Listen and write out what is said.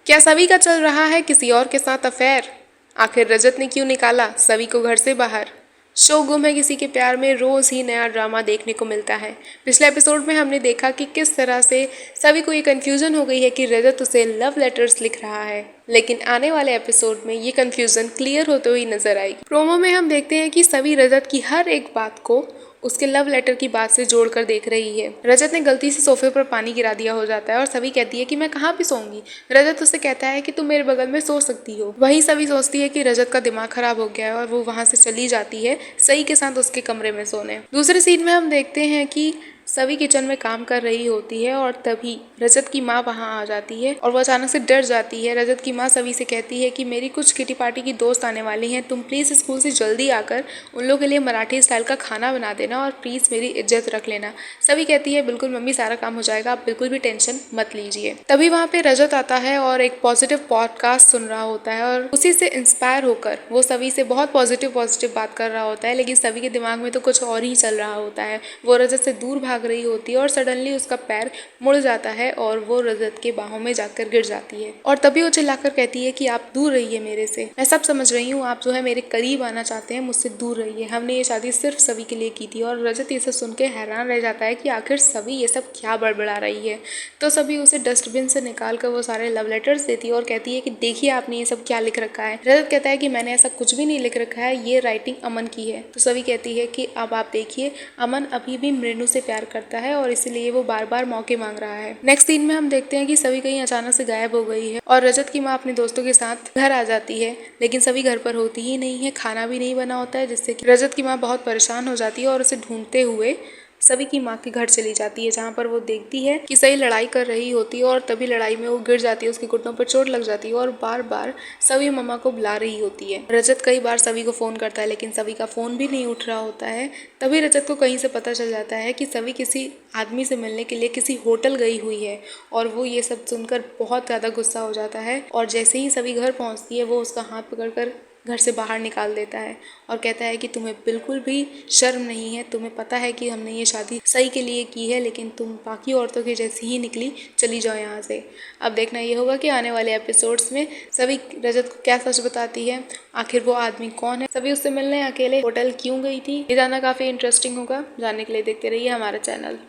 क्या सभी का चल रहा है किसी और के साथ अफेयर? आखिर रजत ने क्यों निकाला सभी को घर से बाहर? शो गुम है किसी के प्यार में रोज ही नया ड्रामा देखने को मिलता है। पिछले एपिसोड में हमने देखा कि किस तरह से सभी को ये कंफ्यूजन हो गई है कि रजत उसे लव लेटर्स लिख रहा है, लेकिन आने वाले एपिसोड में ये कंफ्यूजन क्लियर होते हुए नजर आएगी। प्रोमो में हम देखते हैं कि सभी रजत की हर एक बात को उसके लव लेटर की बात से जोड़कर देख रही है। रजत ने गलती से सोफे पर पानी गिरा दिया हो जाता है और सभी कहती है कि मैं कहाँ पे सोऊंगी। रजत उससे कहता है कि तुम मेरे बगल में सो सकती हो। वहीं सभी सोचती है कि रजत का दिमाग खराब हो गया है और वो वहां से चली जाती है सई के साथ उसके कमरे में सोने। दूसरे सीन में हम देखते हैं कि सभी किचन में काम कर रही होती है और तभी रजत की माँ वहां आ जाती है और वो अचानक से डर जाती है। रजत की माँ सभी से कहती है कि मेरी कुछ किटी पार्टी की दोस्त आने वाली हैं, तुम प्लीज स्कूल से जल्दी आकर उन लोगों के लिए मराठी स्टाइल का खाना बना देना और प्लीज मेरी इज्जत रख लेना। सभी कहती है बिल्कुल मम्मी, सारा काम हो जाएगा, आप बिल्कुल भी टेंशन मत लीजिए। तभी वहाँ पे रजत आता है और एक पॉजिटिव पॉडकास्ट सुन रहा होता है और उसी से इंस्पायर होकर वो सभी से बहुत पॉजिटिव बात कर रहा होता है, लेकिन सभी के दिमाग में तो कुछ और ही चल रहा होता है। वो रजत से दूर भाग रही होती है और सडनली उसका पैर मुड़ जाता है और वो रजत के बाहों में जाकर गिर जाती है और तभी वो चिल्लाकर कहती है कि आप दूर रहिए मेरे से, मैं सब समझ रही हूँ, आप जो है मेरे करीब आना चाहते हैं, मुझसे दूर रहिए, हमने ये शादी सिर्फ सभी के लिए की थी। और रजत ये सब सुन के हैरान रह जाता है कि आखिर सभी ये सब क्या बड़बड़ा रही है। तो सभी उसे डस्टबिन से निकाल कर वो सारे लव लेटर्स देती है और कहती है कि देखिए आपने ये सब क्या लिख रखा है। रजत कहता है कि मैंने ऐसा कुछ भी नहीं लिख रखा है, ये राइटिंग अमन की है। तो सभी कहती है कि अब आप देखिए, अमन अभी भी मृणु से प्यार करता है और इसलिए वो बार बार मौके मांग रहा है। नेक्स्ट सीन में हम देखते हैं कि सभी कहीं अचानक से गायब हो गई है और रजत की माँ अपने दोस्तों के साथ घर आ जाती है, लेकिन सभी घर पर होती ही नहीं है, खाना भी नहीं बना होता है, जिससे कि रजत की माँ बहुत परेशान हो जाती है और उसे ढूंढते हुए सभी की माँ के घर चली जाती है, जहाँ पर वो देखती है कि सही लड़ाई कर रही होती है और तभी लड़ाई में वो गिर जाती है, उसके घुटनों पर चोट लग जाती है और बार बार सभी मम्मा को बुला रही होती है। रजत कई बार सभी को फोन करता है लेकिन सभी का फोन भी नहीं उठ रहा होता है। तभी रजत को कहीं से पता चल जाता है कि सभी किसी आदमी से मिलने के लिए किसी होटल गई हुई है और वो ये सब सुनकर बहुत ज़्यादा गुस्सा हो जाता है और जैसे ही सभी घर पहुँचती है वो उसका हाथ पकड़कर घर से बाहर निकाल देता है और कहता है कि तुम्हें बिल्कुल भी शर्म नहीं है, तुम्हें पता है कि हमने ये शादी सही के लिए की है, लेकिन तुम बाकी औरतों की जैसी ही निकली, चली जाओ यहाँ से। अब देखना ये होगा कि आने वाले एपिसोड्स में सभी रजत को क्या सच बताती है, आखिर वो आदमी कौन है, सभी उससे मिलने अकेले होटल क्यों गई थी। ये जानना काफ़ी इंटरेस्टिंग होगा। जानने के लिए देखते रहिए हमारा चैनल।